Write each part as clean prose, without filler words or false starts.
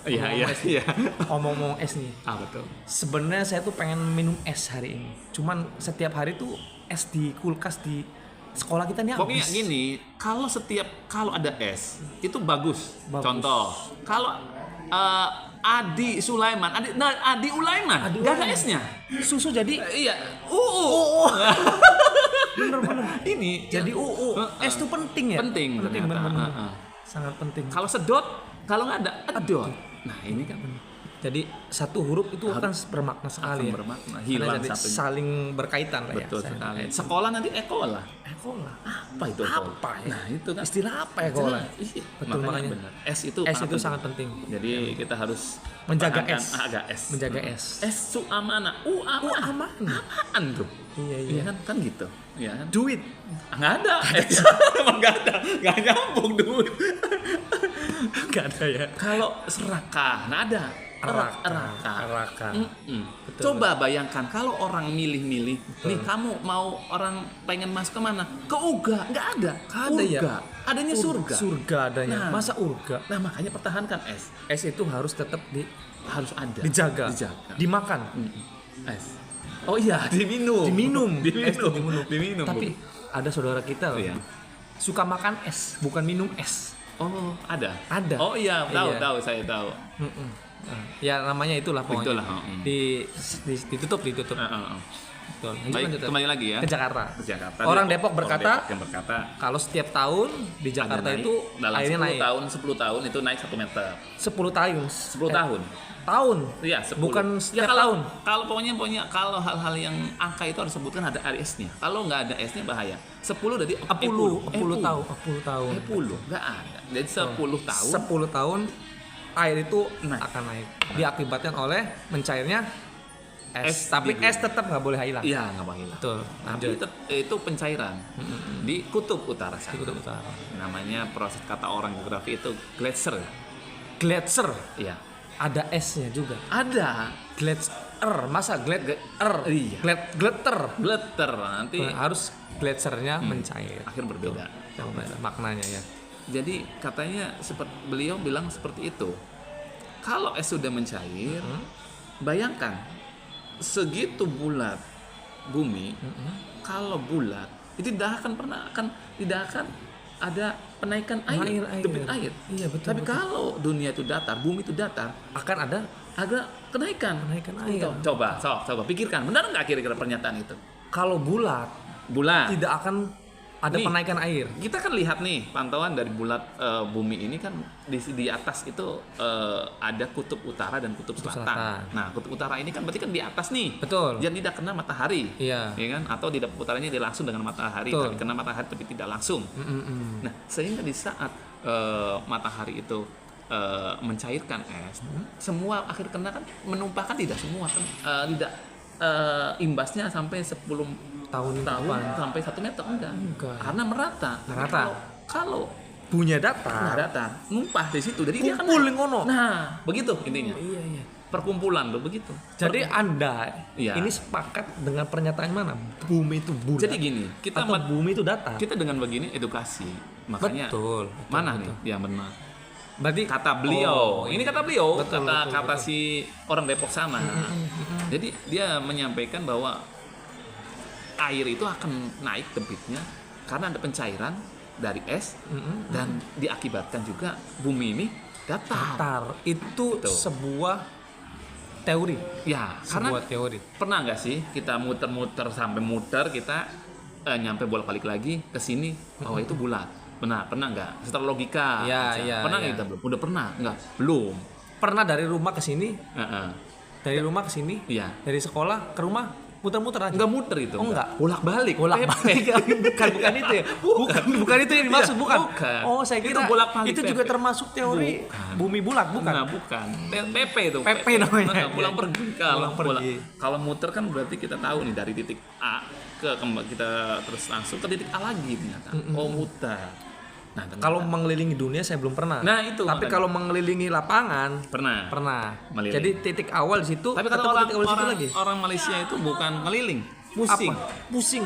ya. Iya. Ngomong-ngomong es nih. Betul. Sebenarnya saya tuh pengen minum es hari ini. Cuman setiap hari tuh es di kulkas di sekolah kita nih Pokoknya habis. gini, kalau ada es itu bagus. Bagus. Contoh, kalau Adi Ulaiman, nggak ada esnya. Susu jadi Iya, bener-bener. Ini Jadi es tuh penting ya. penting ternyata. bener-bener. Sangat penting. Kalau sedot, kalau nggak ada edot. Nah ini kan Jadi satu huruf itu akan bermakna sekali ya. bermakna, Karena hilang jadi satunya. saling berkaitan lah ya. Betul sekali. Sekolah nanti ekola. Ekola. Apa itu ekola? Apa ya? Nah itu kan Istilah apa ekola? Iya, Betul, makanya. benar. Es itu Sangat penting. Jadi kita harus Menjaga pertahankan es. agak es. Menjaga es. Es su amana. Aman. Apaan tuh? Iya. Kan gitu. Iya kan? Duit. Nggak ada. Emang nggak ada. Nggak nyambung duit. Gak ada ya. Kalau serakah, nah ada. Eraka. Coba bayangkan kalau orang milih-milih, nih kamu mau orang pengen masuk kemana? Ke Uga, nggak ada. Ada ya? Urga. Adanya surga. Surga adanya. Nah. Masa urga? Nah makanya pertahankan es. Es itu harus tetap Harus ada. dijaga. Dimakan. Es. Oh iya, diminum. Es itu diminum. Bu. Tapi ada saudara kita loh. Iya. Suka makan es, bukan minum es. Oh, ada. Ada. Oh iya, Iya. tahu, saya tahu. Nah, ya namanya itulah pokoknya. Itulah, Ditutup. Betul. Baik, kembali lagi ya. Ke Jakarta. Ke Jakarta. Orang Depok berkata, yang berkata kalau setiap tahun di Jakarta ada naik, itu dalam airnya 10 naik. tahun 10 tahun itu naik 1 meter. 10 tahun. 10 tahun. Tahun. Iya, 10. Bukan Ya, setiap kalau, tahun. Kalau pokoknya kalau hal-hal yang angka itu harus sebutkan ada esnya. Kalau nggak ada esnya bahaya. 10 dari 10 tahun. 10 tahun. 10 nggak ada. Jadi 10 tahun 10 tahun air itu Naik. akan naik. Diakibatkan oleh mencairnya es. Es Tapi di- es tetap nggak boleh hilang. iya nggak bahaya. Betul. Tapi itu pencairan di kutub utara Di sana. Kutub Utara. Namanya proses kata orang geografi itu glacier. Gletser. Iya. Ada esnya juga. Ada Gletser. Masa Iya. Gletter. glitter nanti Harus gletsernya mencair. akhir berbeda. Maknanya ya. Jadi katanya seperti beliau bilang seperti itu. Kalau es sudah mencair, bayangkan segitu bulat bumi, kalau bulat itu tidak akan ada penaikan air, debit air. Iya, betul, Tapi betul. kalau dunia itu datar, bumi itu datar, Akan ada ada kenaikan air. Coba pikirkan, benar nggak kira-kira pernyataan itu? Kalau bulat Bulat. tidak akan ada Nih. penaikan air. Kita kan lihat nih pantauan dari bulat bumi ini kan di atas itu ada kutub utara dan kutub selatan. Nah, kutub utara ini kan berarti kan di atas nih. Betul. Jadi tidak kena matahari. Iya. Ya kan? Atau tidak utaranya dia langsung dengan matahari, Betul. tapi kena matahari tapi tidak langsung. Nah, sehingga di saat matahari itu mencairkan es, semua akhir kena kan menumpahkan tidak semua kan tidak imbasnya sampai 10 Tahun depan. sampai 1 meter enggak. Karena merata. Merata. Kalau Punya nah, datar. datar numpah di situ. Jadi dia kan Kumpul yang ngono. Nah, begitu intinya. Iya. Perkumpulan loh begitu. Jadi Anda Iya. ini sepakat dengan pernyataan mana? Bumi itu bulat. Jadi gini, kita atau bumi itu datar. kita dengan begini edukasi. Makanya Betul, mana betul. nih yang benar? Berarti Kata beliau. Ini kata beliau, Betul, kata betul. si orang Depok sana. Jadi dia menyampaikan bahwa air itu akan naik debitnya karena ada pencairan dari es dan diakibatkan juga bumi ini datar. datar itu Betul. sebuah teori. Ya, karena Sebuah teori. pernah nggak sih kita muter-muter sampai muter kita nyampe bolak-balik lagi ke sini bahwa itu bulat. Pernah nggak? Setelah logika. Iya, aja. iya, Pernah iya. nggak kita belum? Udah pernah? Nggak? Belum. Pernah dari rumah ke sini, Heeh. dari rumah ke sini, Iya. dari sekolah ke rumah muter-muter aja. Nggak muter itu. Oh, nggak? Bolak-balik. Bolak-balik. bukan itu ya. Bukan itu yang dimaksud, Iya, bukan. bukan. Oh, saya Itu kira bolak-balik itu juga PP. termasuk teori Bukan. bumi bulat, bukan? Nggak, bukan. PP itu. PP namanya. Pulang pergi. Kalau Pulang pergi. kalau muter kan berarti kita tahu nih dari titik A kita terus langsung ke titik A lagi ternyata. Oh, muter. Nah, ternyata. Kalau mengelilingi dunia saya belum pernah. Nah, itu Tapi makanya. kalau mengelilingi lapangan pernah. Meliling. Jadi titik awal di situ. Tapi ketemu kata titik awal di situ lagi. orang Malaysia itu bukan ngeliling, pusing. Apa? Pusing.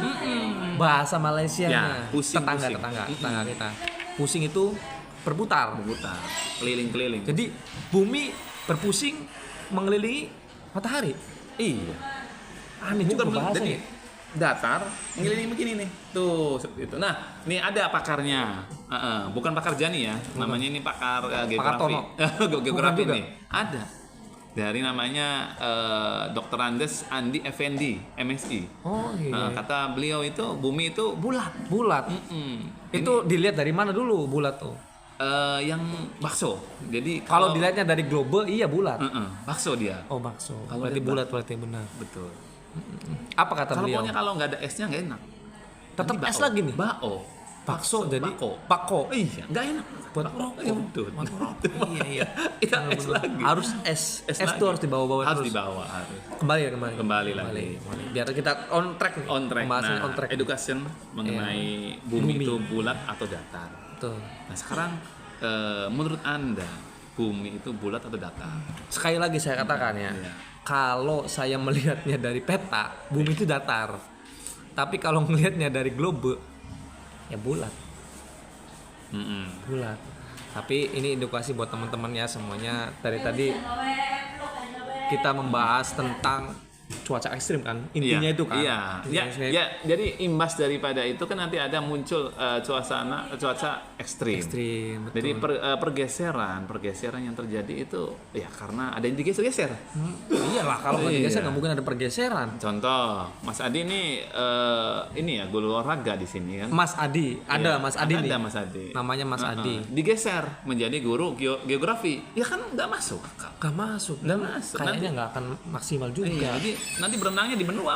Bahasa Malaysia. Ya, pusing. Tetangga kita. Pusing itu berputar. Berputar, keliling-keliling. Jadi bumi berpusing mengelilingi matahari. Iya. Aneh juga Bukan bahasanya. jadi datar ngelilingi begini nih. Tuh, seperti itu. Nah, ini ada pakarnya. Bukan pakar Jani ya. Namanya ini pakar geografi. Tono. Geografi Bukan juga. nih. Ada. Dari namanya Dr. Andes Andi Effendi, MSI. Oh iya. Kata beliau itu bumi itu bulat. Bulat. Itu dilihat dari mana dulu bulat tuh? Yang bakso. Jadi Kalau dilihatnya dari globe, iya bulat. bakso dia. Oh bakso. Kalau Berarti dia bulat berarti benar. Betul. Apa kata Kalau beliau? pokoknya kalau nggak ada esnya nggak enak. Tetap Nanti es bao. lagi nih? Bao. Bakso jadi bako. bako. Iya, nggak enak. Buat Bako. rokok. Iya, betul. Buat rokok. Iya iya. Itu es lagi. Harus es. Es lagi. tuh harus dibawa-bawa Harus terus. dibawa harus. Kembali lagi. Biar kita on track nih. On track. Pembahasannya Nah, on track. education mengenai bumi Bumi. itu bulat atau datar. Betul. Nah, sekarang menurut Anda bumi itu bulat atau datar? Sekali lagi saya katakan ya. Iya. Kalau saya melihatnya dari peta, bumi itu datar. Tapi kalau melihatnya dari globe, ya bulat. Bulat. Tapi ini edukasi buat teman-teman ya semuanya. Dari tadi kita membahas tentang cuaca ekstrim kan, intinya itu kan. Iya. Ya, jadi imbas daripada itu kan nanti ada muncul cuaca ekstrim. Ekstrim. Betul. Jadi pergeseran yang terjadi itu ya karena ada yang digeser-geser. Iyalah kalau nggak Iya. digeser nggak mungkin ada pergeseran. Contoh, Mas Adi ini ya guru olahraga di sini kan. Mas Adi, ada Iya, Mas Adi nih. Ada Mas Adi. Namanya Mas Adi. Digeser menjadi guru geografi. Ya kan nggak masuk. Gak masuk dan masuk. kayaknya nggak akan maksimal juga. Iya, jadi nanti berenangnya di benua